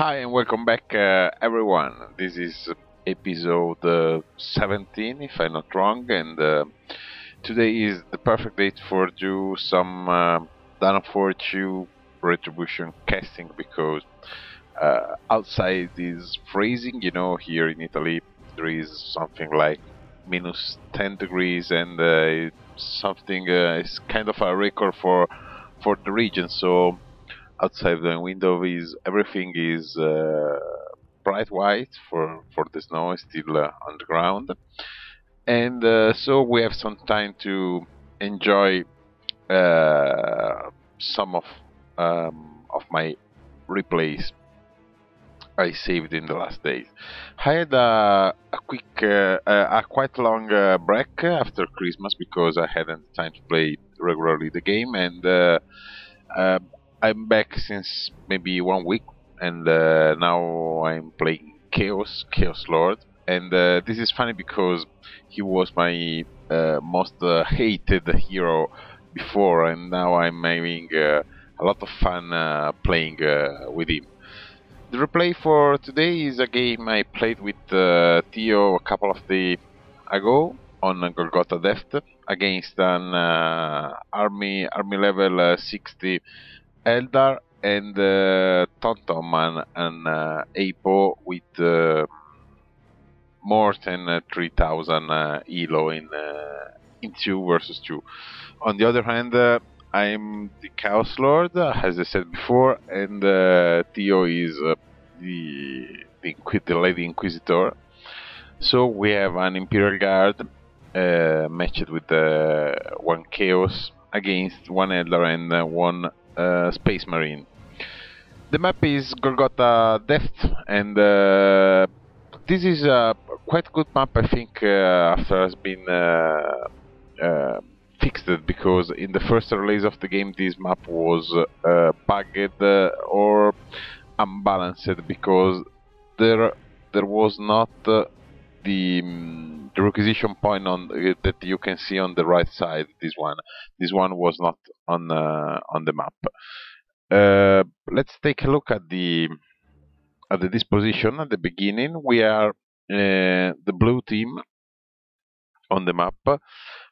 Hi and welcome back, everyone. This is episode 17, if I'm not wrong, and today is the perfect date for do some Dawn of Fortune retribution casting because outside is freezing. You know, here in Italy there is something like minus 10 degrees, and it's kind of a record for the region. So outside the window is everything is bright white for the snow is still on the ground, and so we have some time to enjoy some of my replays I saved in the last days. I had a quite long break after Christmas because I hadn't time to play regularly the game, and uh, I'm back since maybe 1 week, and now I'm playing Chaos Lord, and this is funny because he was my most hated hero before, and now I'm having a lot of fun playing with him. The replay for today is a game I played with Theo a couple of days ago on Golgotha Depths against an army level 60 Eldar and Tonton and Apo with more than 3000 elo in 2 versus 2. On the other hand, I'm the Chaos Lord, as I said before, and Theo is the Lady Inquisitor. So we have an Imperial Guard matched with one Chaos against one Eldar and one Space Marine. The map is Golgotha Depths, and this is a quite good map, I think, after has been fixed, because in the first release of the game this map was bugged or unbalanced because there was not the requisition point on that you can see on the right side. This one was not on the map. Let's take a look at the disposition at the beginning. We are the blue team on the map.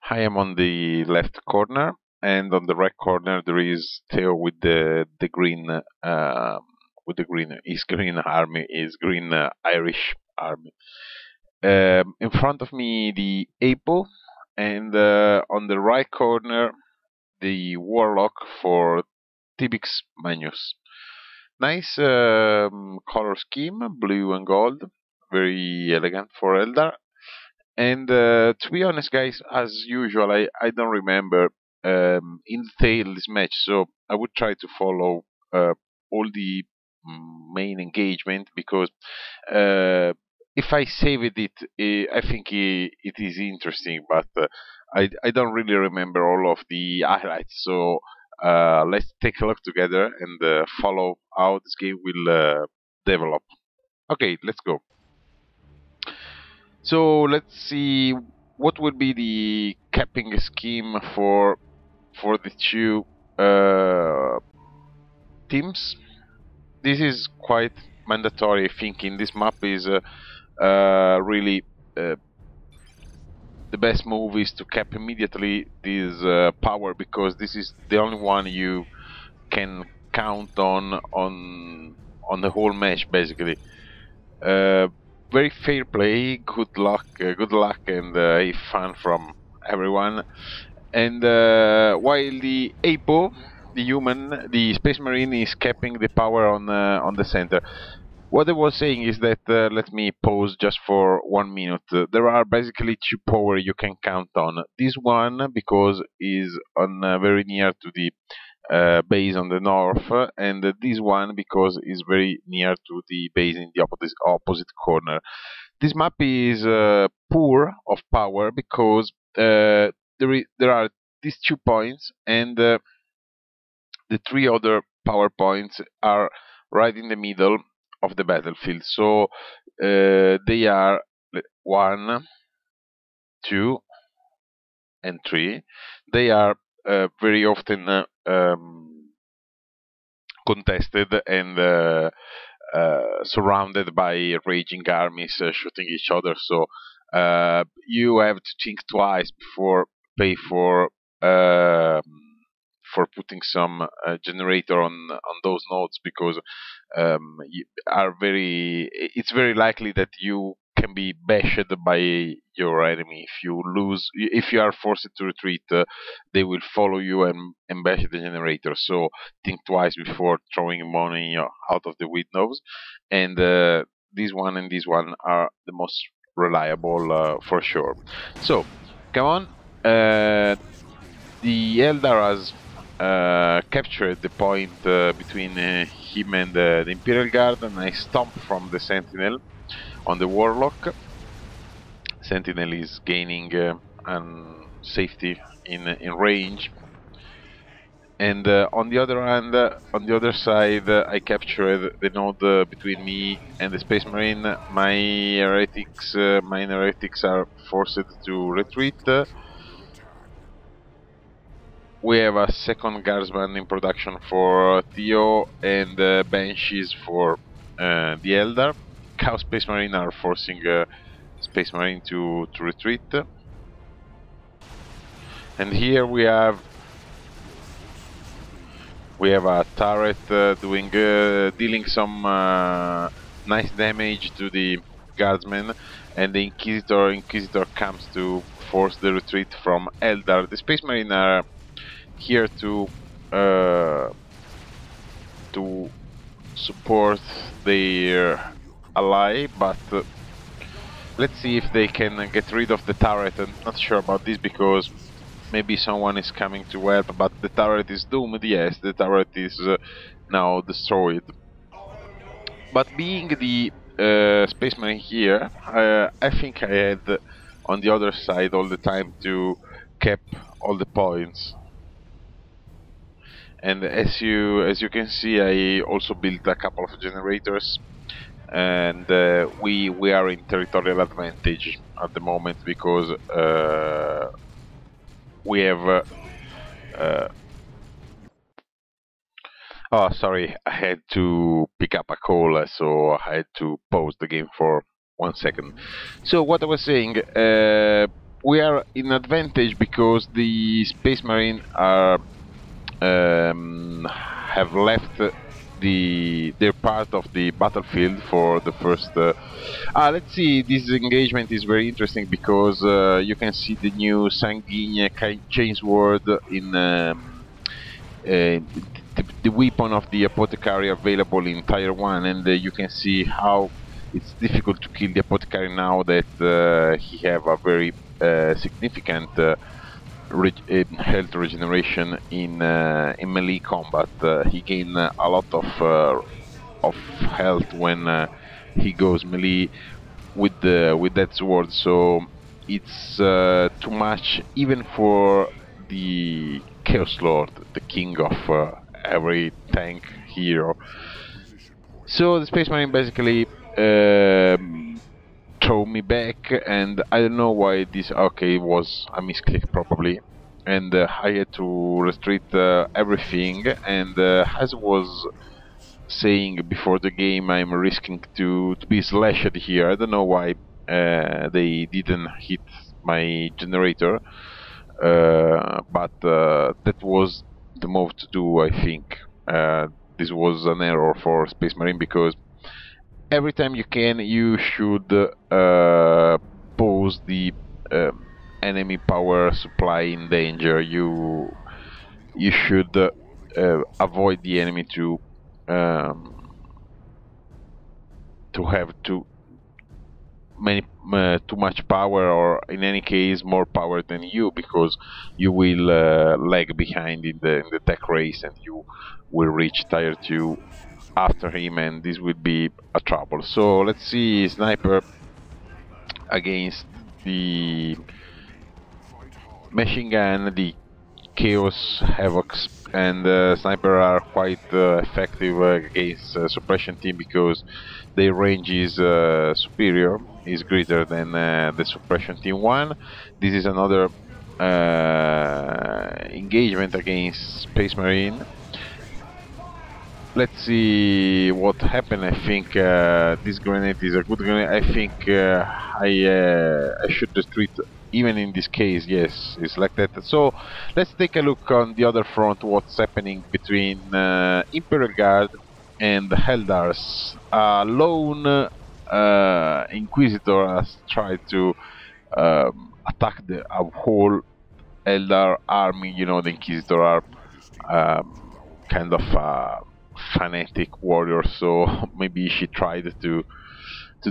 I am on the left corner, and on the right corner there is Theo with the green his green army, his green Irish army. In front of me the Apo, and on the right corner the Warlock for Tibix Magnus. Nice color scheme, blue and gold, very elegant for Eldar. And to be honest, guys, as usual, I don't remember in detail this match, so I would try to follow all the main engagement because if I saved it, I think it is interesting, but I don't really remember all of the highlights. So let's take a look together and follow how this game will develop. Okay, let's go. So let's see what would be the capping scheme for the two teams. This is quite mandatory. I think in this map is really the best move is to cap immediately this power, because this is the only one you can count on the whole match basically. Very fair play, good luck, and fun from everyone. And while the Apo, the human, the Space Marine, is capping the power on the center. What I was saying is that let me pause just for 1 minute. There are basically two power you can count on. This one because is on very near to the base on the north, and this one because is very near to the base in the opposite corner. This map is poor of power because there are these 2 points, and the 3 other power points are right in the middle of the battlefield. So they are 1, 2, and 3. They are very often contested, and surrounded by raging armies shooting each other. So you have to think twice before pay uh, for putting some generator on those nodes, because it's very likely that you can be bashed by your enemy. If you are forced to retreat, they will follow you and bash the generator. So think twice before throwing money out of the windows. And this one and this one are the most reliable for sure. So come on. The Eldar has captured the point between him and the Imperial Guard, and I stomp from the Sentinel on the Warlock. Sentinel is gaining safety in range. And on the other hand, on the other side, I captured the node between me and the Space Marine. My heretics are forced to retreat. We have a second Guardsman in production for Theo, and Banshees for the Eldar. Chaos Space Marine are forcing Space Marine to retreat. And here we have a turret dealing some nice damage to the Guardsman, and the Inquisitor comes to force the retreat from Eldar. The Space Marine are here to support their ally, but let's see if they can get rid of the turret. I'm not sure about this, because maybe someone is coming to help, but the turret is doomed. Yes, the turret is now destroyed. But being the Space Marine here, I think I had on the other side all the time to cap all the points. And as you can see, I also built a couple of generators, and we are in territorial advantage at the moment, because we have oh, sorry, I had to pick up a call, so I had to pause the game for 1 second. So what I was saying, we are in advantage because the Space Marine are have left their part of the battlefield for the first. Let's see. This engagement is very interesting because you can see the new Sanguine Chainsword in the weapon of the Apothecary available in Tier 1, and you can see how it's difficult to kill the Apothecary now that he have a very significant health regeneration in melee combat. He gain a lot of health when he goes melee with that sword, so it's too much even for the Chaos Lord, the king of every tank hero. So the Space Marine basically throw me back, and I don't know why this. Okay, it was a misclick probably, and I had to restrict everything. And as I was saying before the game, I'm risking to be slashed here. I don't know why they didn't hit my generator, but that was the move to do, I think. This was an error for Space Marine, because every time you can, you should pose the enemy power supply in danger. You should avoid the enemy to have too much power, or in any case more power than you, because you will lag behind in the tech race, and you will reach tier 2 after him, and this will be a trouble. So let's see, Sniper against the machine gun. The Chaos Havocs and Sniper are quite effective against suppression team, because their range is superior, is greater than the suppression team one. This is another engagement against Space Marine. let's see what happened. I think this grenade is a good grenade. I think I should retreat even in this case. Yes, it's like that. So let's take a look on the other front, what's happening between Imperial Guard and Eldars. Lone Inquisitor has tried to attack the whole Eldar army. You know, the Inquisitor are kind of fanatic warrior, so maybe she tried to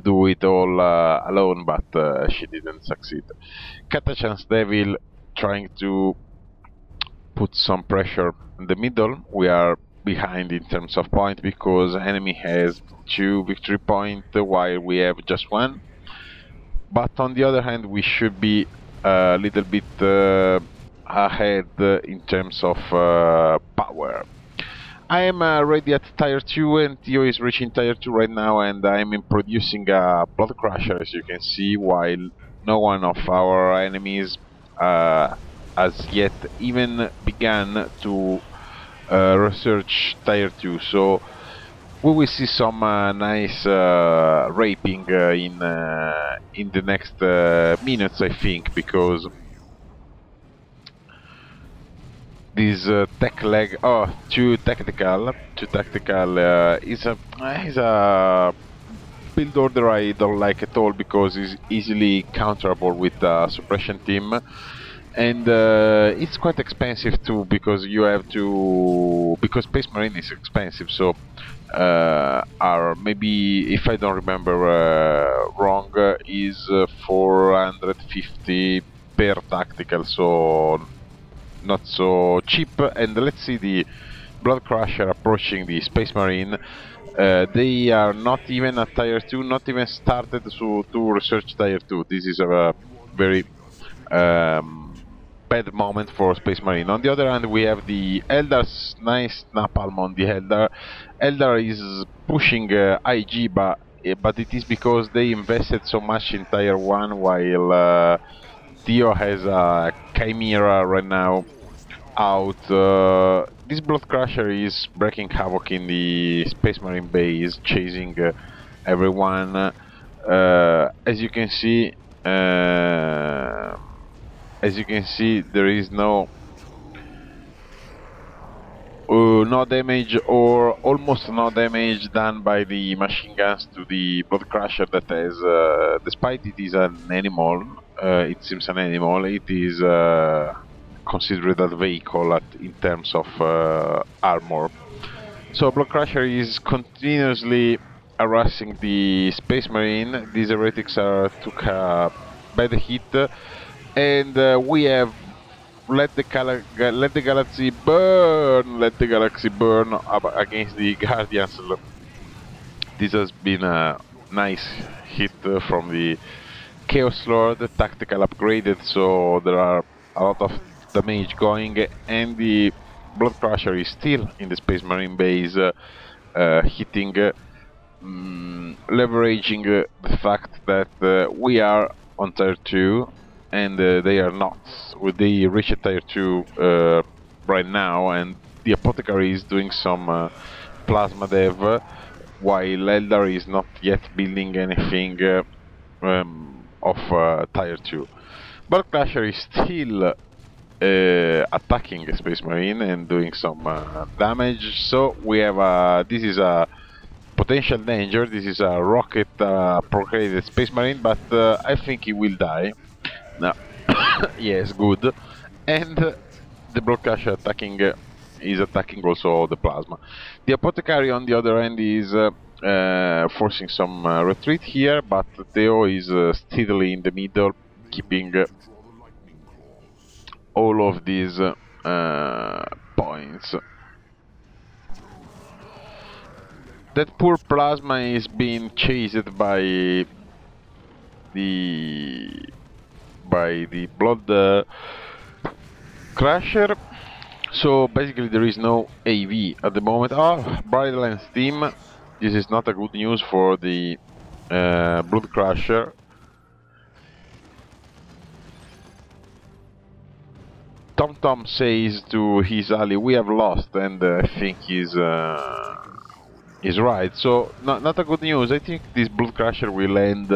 do it all alone, but she didn't succeed. Catachan's Devil trying to put some pressure in the middle. We are behind in terms of point because enemy has 2 victory points while we have just 1. But on the other hand, we should be a little bit ahead in terms of power. I am already at tier 2 and Theo is reaching tier 2 right now, and I'm producing a Blood Crusher, as you can see, while no one of our enemies has yet even begun to research tier 2. So we will see some nice raping in the next minutes, I think, because this tech leg, too tactical is a build order I don't like at all, because it's easily counterable with a suppression team, and it's quite expensive too, because you have to, because Space Marine is expensive, so are maybe, if I don't remember wrong, is 450 per tactical, so not so cheap. And let's see the Blood Crusher approaching the Space Marine. They are not even at tier 2, not even started to research tier 2. This is a very bad moment for Space Marine. On the other hand, we have the Eldar's nice napalm on the Eldar. Eldar is pushing IG, but it is because they invested so much in tier 1, while Theo has a Chimera right now out. This Blood Crusher is breaking havoc in the Space Marine base, chasing everyone. As you can see, there is no damage, or almost no damage, done by the machine guns to the Blood Crusher that has, despite it is an animal, it seems an animal, it is considered a vehicle in terms of armor. So Blood Crusher is continuously harassing the Space Marine. These heretics took a bad hit, and we have let the galaxy burn against the Guardians. This has been a nice hit from the Chaos Lord, tactical upgraded, so there are a lot of damage going, and the Blood Crusher is still in the Space Marine base, hitting, leveraging the fact that we are on tier 2 and they are not. They reach tier 2 right now, and the Apothecary is doing some plasma dev, while Eldar is not yet building anything of tier 2. Blood Crusher is still attacking Space Marine and doing some damage, so we have this is a potential danger. This is a rocket procreated Space Marine, but I think he will die. No. Yes, good. And the Blood Crusher is attacking also the plasma. The Apothecary on the other end is forcing some retreat here, but Theo is steadily in the middle, keeping all of these points. That poor plasma is being chased by the Blood Crusher. So basically there is no AV at the moment. Bridle and Steam. This is not a good news for the Blood Crusher. Tom says to his ally, we have lost, and I think he's is right. So not a good news. I think this Blood Crusher will end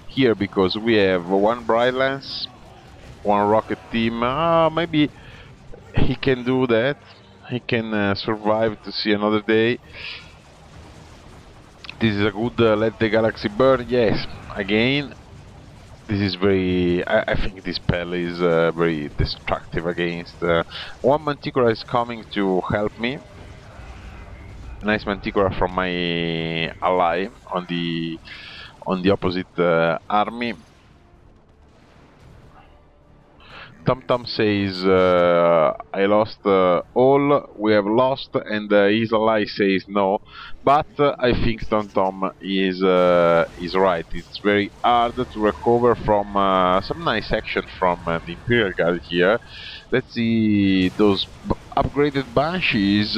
here because we have one Bright Lance, one Rocket Team. Maybe he can do that. He can survive to see another day. This is a good let the galaxy burn. Yes, again. This is very. I think this spell is very destructive against. One Manticora is coming to help me. A nice Manticora from my ally on the opposite army. Tom says I lost all. We have lost, and his ally says no. But I think Tom is right. It's very hard to recover from some nice action from the Imperial Guard here. Let's see those upgraded Banshees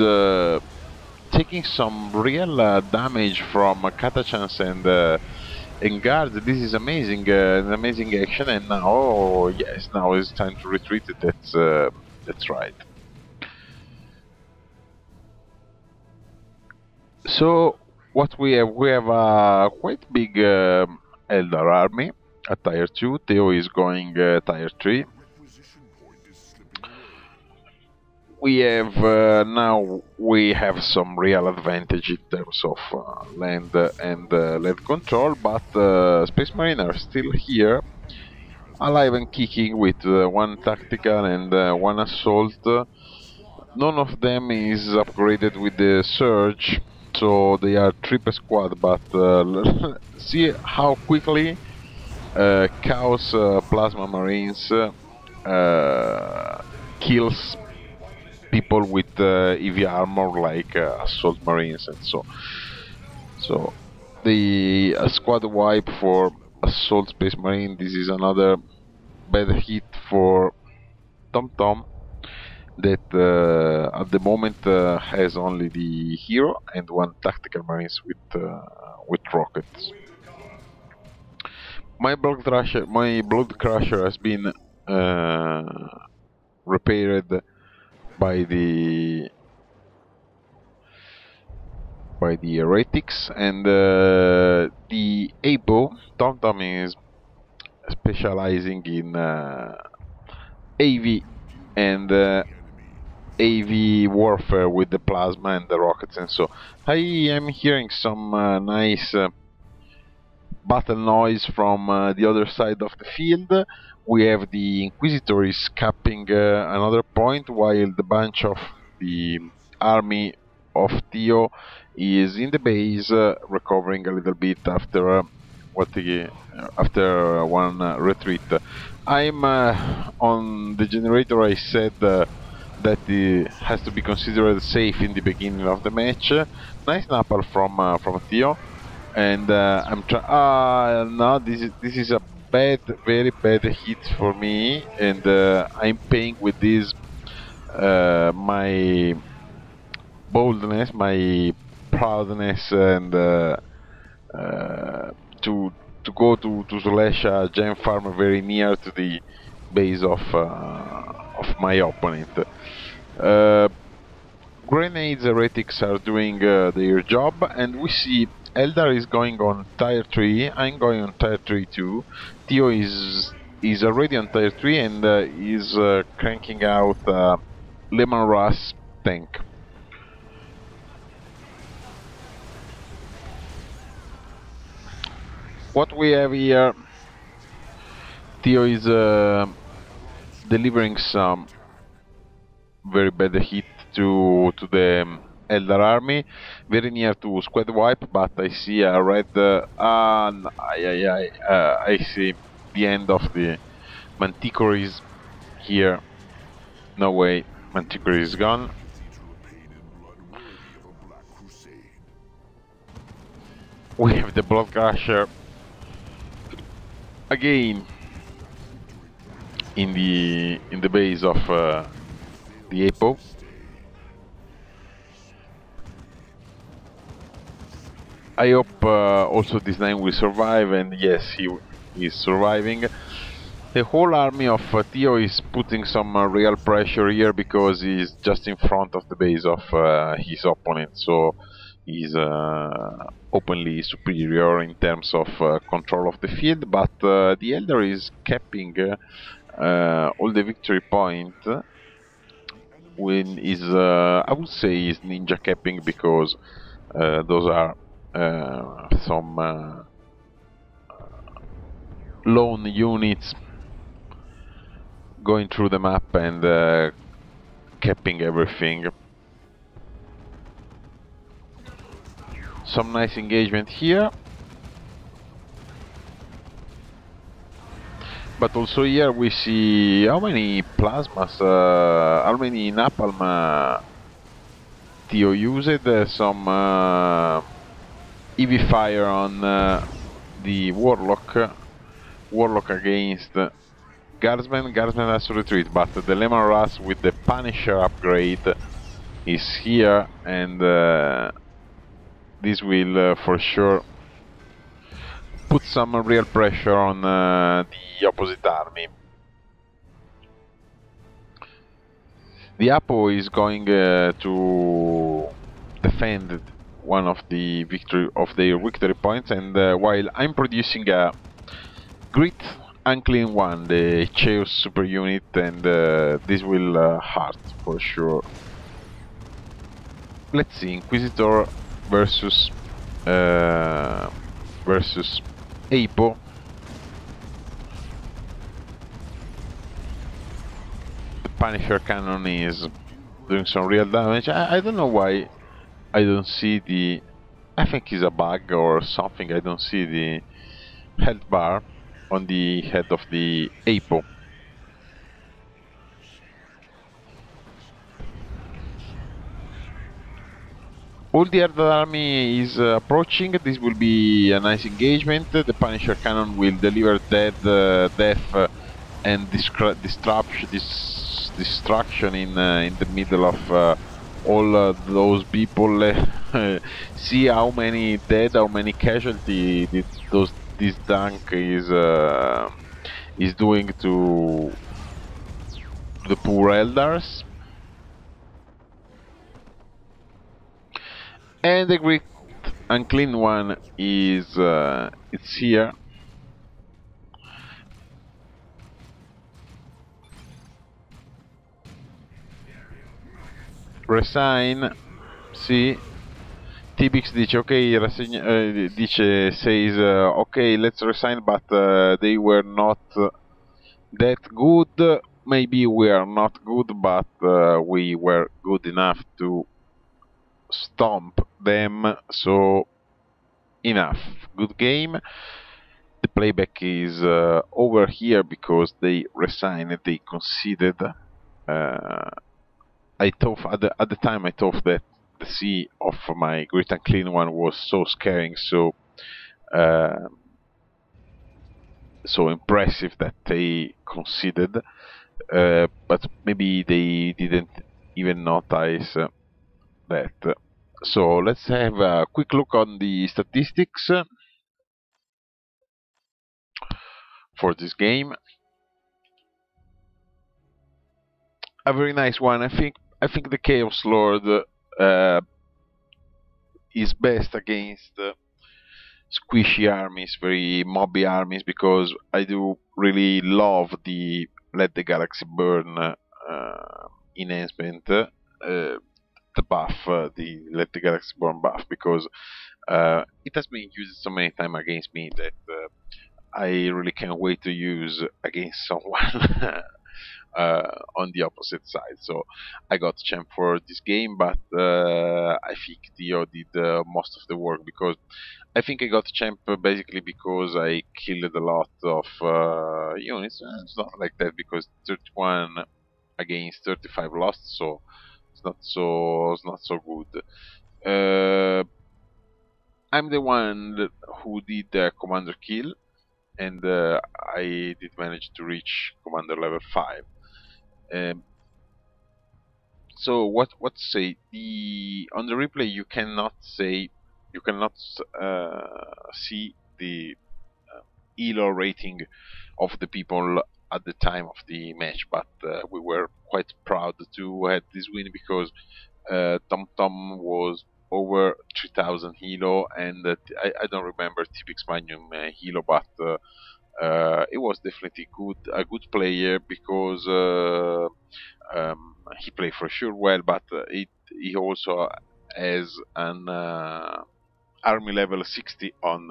taking some real damage from Katachans and guards. This is amazing, an amazing action. And now, oh yes, now it's time to retreat. That's right. So what we have a quite big Eldar army at tier 2. Theo is going tier 3. We have now we have some real advantage in terms of land and land control, but Space Marine are still here, alive and kicking with one tactical and one assault. None of them is upgraded with the surge, so they are triple squad. But see how quickly Chaos Plasma Marines kills people with EV armor like assault marines and so. So the squad wipe for assault space marine. This is another bad hit for Tom that at the moment has only the hero and one tactical marines with rockets. My blood crusher has been repaired by the heretics, and the Apo Tom is specializing in AV and AV warfare with the plasma and the rockets, and so I am hearing some nice battle noise from the other side of the field. We have the Inquisitor is capping another point, while the bunch of the army of Theo is in the base, recovering a little bit after after one retreat. I'm on the generator. I said that it has to be considered safe in the beginning of the match. Nice napper from Theo. And I'm trying. No, this is a very bad hit for me, and I'm paying with this my boldness, my proudness, and to go to slash a gem farm very near to the base of my opponent. Grenades heretics are doing their job, and we see Eldar is going on tier 3, I'm going on tier 3 too. Theo is already on tier 3 and is cranking out Lemon Russ tank. What we have here, Theo is delivering some very bad hit to the Eldar army, very near to squad wipe, but I see a red. I see the end of the Manticore is here. No way, Manticore is gone. We have the Blood Crusher again in the base of the Apo. I hope also this 9 will survive, and yes, he is surviving. The whole army of Theo is putting some real pressure here because he's just in front of the base of his opponent, so is openly superior in terms of control of the field, but the Eldar is capping all the victory point. When is I would say is ninja capping, because those are some lone units going through the map and capping everything. Some nice engagement here, but also here we see how many plasmas, how many napalm Theo used, some EV fire on the Warlock. Warlock against Guardsman. Guardsman has to retreat, but the Lemon Ras with the Punisher upgrade is here, and this will for sure put some real pressure on the opposite army. The Apo is going to defend one of the their victory points, and while I'm producing a Grit Unclean one, the Chaos super unit, and this will hurt for sure. Let's see, Inquisitor versus Apo. The Punisher cannon is doing some real damage. I don't know why I don't see the... I think it's a bug or something. I don't see the health bar on the head of the Apo. All the Eldar army is approaching. This will be a nice engagement. The Punisher cannon will deliver death and destruction in the middle of all those people. See how many dead, how many casualties this tank is doing to the poor Eldars. And the Great Unclean one is it's here. Resign. Sì. Tibix dice ok, says okay, let's resign, but they were not that good. Maybe we are not good, but we were good enough to stomp them, so enough. Good game. The playback is over here because they resigned, they conceded. I thought at the time I thought that the C of my Great Unclean one was so scaring, so so impressive that they conceded, but maybe they didn't even notice that. So let's have a quick look on the statistics for this game. A very nice one. I think the Chaos Lord is best against squishy armies, very mobby armies, because I do really love the Let the Galaxy Burn enhancement, the buff, the Let the Galaxy Burn buff, because it has been used so many times against me that I really can't wait to use against someone on the opposite side. So I got champ for this game, but I think Theo did most of the work, because I think I got champ basically because I killed a lot of units. It's not like that, because 31 against 35 lost, so it's not so good. I'm the one who did the commander kill, and I did manage to reach commander level 5. So what to say? On the replay you cannot see the elo rating of the people at the time of the match, but we were quite proud to have this win, because Tom was over 3000 hilo, and I don't remember Typix Magnum hilo, but it was definitely a good player, because he played for sure well, but he also has an army level 60 on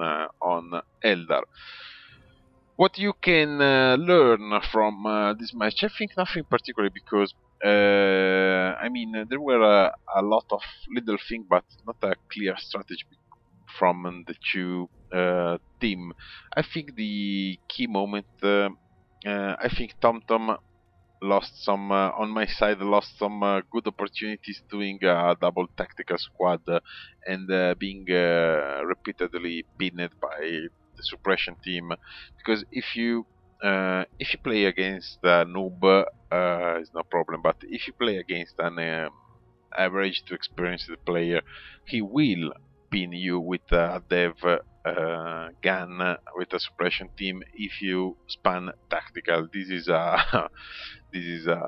Eldar. What you can learn from this match, I think nothing particular, because I mean, there were a lot of little things, but not a clear strategy from the two team. I think the key moment, I think TomTom lost some on my side, lost some good opportunities doing a double tactical squad, and being repeatedly pinned by the suppression team. Because if you play against a noob, it's no problem, but if you play against an average to experienced player, he will pin you with a dev gun with a suppression team if you span tactical. This is a this is a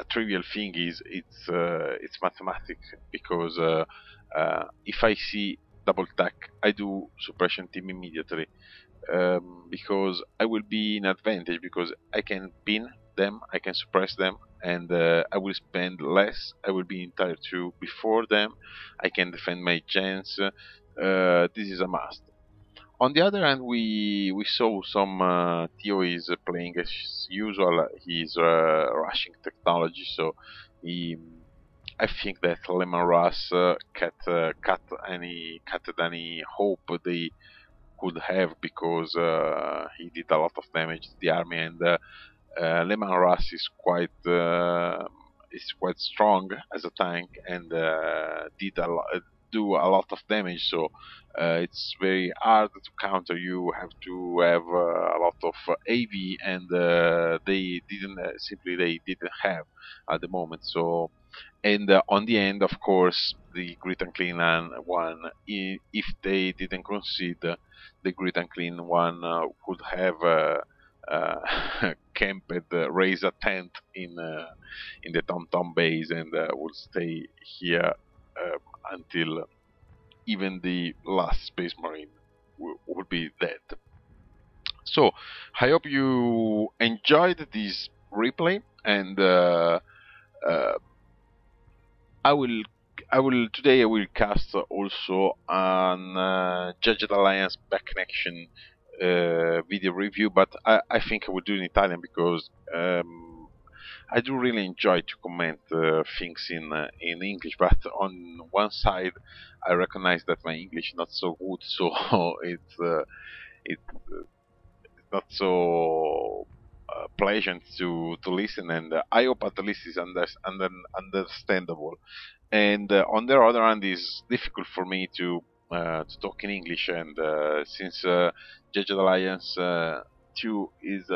trivial thing. Is it's mathematics, because if I see double tack, I do suppression team immediately, because I will be in advantage, because I can pin them, I can suppress them, and I will spend less. I will be in tier 2 before them. I can defend my gens. This is a must. On the other hand, we saw some TOEs playing as usual. He's rushing technology, so he, I think that Lemon Russ cutted any hope they could have, because he did a lot of damage to the army, and Lemon Russ is quite strong as a tank, and do a lot of damage. So it's very hard to counter. You have to have a lot of AV, and they didn't simply they didn't have at the moment. So, and on the end, of course, the Grit and Clean one, if they didn't concede, the Grit and Clean one would have camped, raise a tent in the TomTom base, and would stay here until even the last Space Marine would be dead. So I hope you enjoyed this replay, and I will today I will cast also an Judged Alliance back connection video review, but I think I will do it in Italian, because I do really enjoy to comment things in English, but on one side I recognize that my English is not so good, so it's not so pleasant to listen, and I hope at least it's understandable. And on the other hand, it's difficult for me to talk in English, and since Judged Alliance 2 is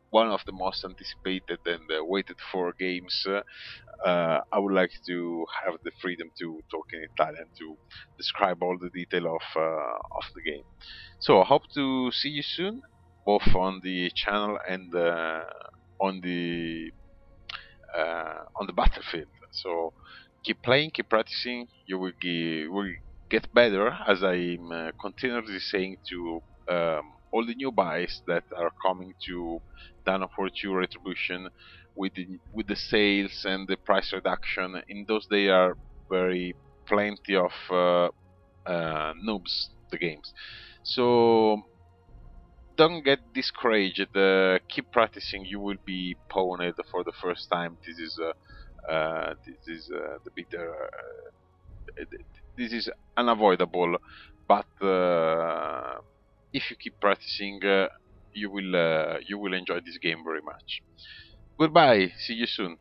one of the most anticipated and waited for games, I would like to have the freedom to talk in Italian, to describe all the detail of the game. So I hope to see you soon, both on the channel and on the battlefield. So keep playing, keep practicing. You will get better, as I'm continuously saying to all the new buys that are coming to Dawn of War 2 Retribution, with the sales and the price reduction. In those days are very plenty of noobs the games. So don't get discouraged. Keep practicing. You will be pwned for the first time. This is the bitter. This is unavoidable. But if you keep practicing, you will enjoy this game very much. Goodbye. See you soon.